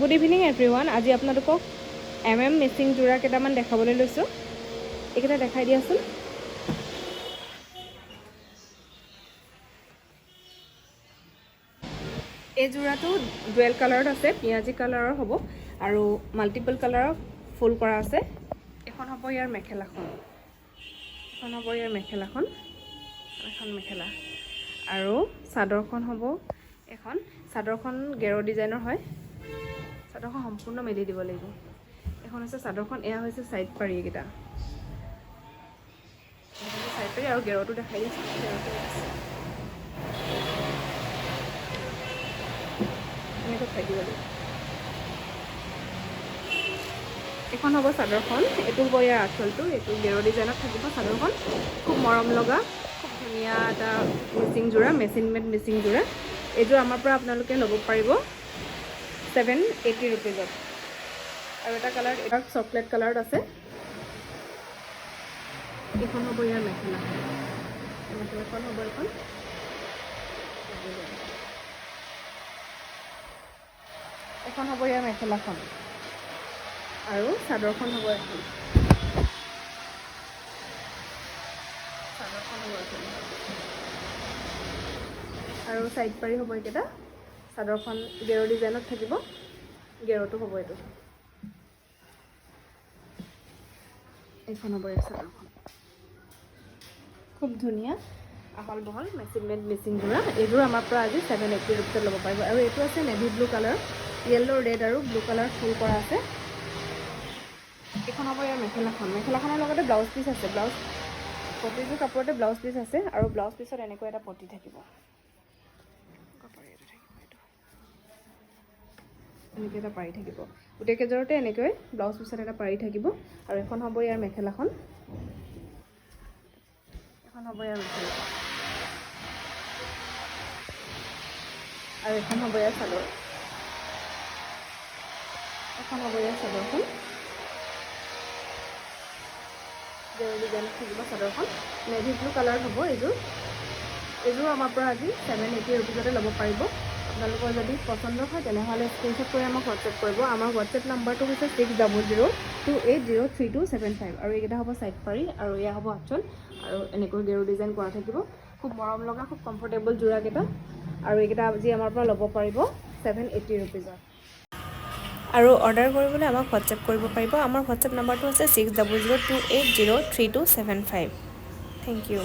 Good evening everyone. আজি আপোনালোকক matching যোৰা কেইটামান দেখাবলৈ লৈছোঁ। এইকেইটা দেখাই দিয়াচোন। এই যোৰাটো ডুৱেল কালাৰত আছে, পিঁয়াজী কালাৰৰ হ'ব আৰু মাল্টিপল কালাৰৰ ফুল কৰা আছে। এখন হ'ব ইয়াৰ মেখেলাখন, এখন মেখেলা আৰু চাদৰখন হ'ব এখন। চাদৰখন গেৰ ডিজাইনৰ হয়। চাদৰখন সম্পূৰ্ণ মেলি দিব লাগিব। এখন হৈছে চাদৰখন, এয়া হৈছে চাইড পাৰি। এইকেইটা চাইড পাৰি আৰু গেৰটো দেখাই দিছোঁ। এনেকৈ খাই দিব লাগিব। এখন হ'ব চাদৰখন, এইটো হ'ব ইয়াৰ আঁচলটো। এইটো গেৰ ডিজাইনত থাকিব চাদৰখন। খুব মৰম লগা, খুব ধুনীয়া এটা মিচিং যোৰা, মেচিন মেড মিচিং যোৰা। এইযোৰ আমাৰ পৰা আপোনালোকে ল'ব পাৰিব 780 ৰুপিজত। আৰু এটা কালাৰ, এটা চকলেট কালাৰত আছে। এইখন হ'ব ইয়াৰ মেখেলাখন হ'ব এখন। এখন হ'ব ইয়াৰ মেখেলাখন আৰু চাদৰখন হ'ব এখন। আৰু চাইড পাৰি হ'ব এইকেইটা। চাদৰখন গেৰ ডিজাইনত থাকিব, গেৰটো হ'ব এইটো। এইখন হ'ব এই চাদৰখন, খুব ধুনীয়া আহল বহল মেচিন মেড মিচিং যোৰা। এইযোৰ আমাৰ পৰা আজি 780 ৰুপিজত ল'ব পাৰিব। আৰু এইটো আছে navy blue colour, yellow, red আৰু ব্লু কালাৰ ফুল কৰা আছে। এইখন হ'ব ইয়াৰ মেখেলাখনৰ লগতে ব্লাউজ পিচ আছে। প্ৰতিযোৰ কাপোৰতে ব্লাউজ পিচ আছে আৰু ব্লাউজ পিচত এনেকৈ এটা পটি থাকিব। এনেকৈ এটা পাৰি থাকিব। গোটেইকেইযোৰতে এনেকৈ ব্লাউজ পিচত এটা পাৰি থাকিব। আৰু এখন হ'ব ইয়াৰ মেখেলাখন, আৰু এখন হ'ব ইয়াৰ চাদৰ, চাদৰখন গেৰ ডিজাইনত থাকিব। চাদৰখন নেভি ব্লু কালাৰত হ'ব। এইযোৰ আমাৰ পৰা আজি 780 ৰুপিজতে ল'ব পাৰিব। আপোনালোকৰ যদি পচন্দ হয় তেনেহ'লে স্ক্ৰীনশ্বট কৰি আমাক হোৱাটছএপ কৰিব। আমাৰ হোৱাটছএপ নাম্বাৰটো হৈছে 6002280275। আৰু এইকেইটা হ'ব চাইড পাৰি আৰু এয়া হ'ব আঁচল। আৰু এনেকৈ গেৰু ডিজাইন কৰা থাকিব। খুব মৰম লগা, খুব কমফৰ্টেবল যোৰাকেইটা। আৰু এইকেইটা আজি আমাৰ পৰা ল'ব পাৰিব 780 ৰুপিজত। আৰু অৰ্ডাৰ কৰিবলৈ আমাক হোৱাটছএপ কৰিব পাৰিব। আমাৰ হোৱাটছএপ নাম্বাৰটো হৈছে 6002280275। Thank U.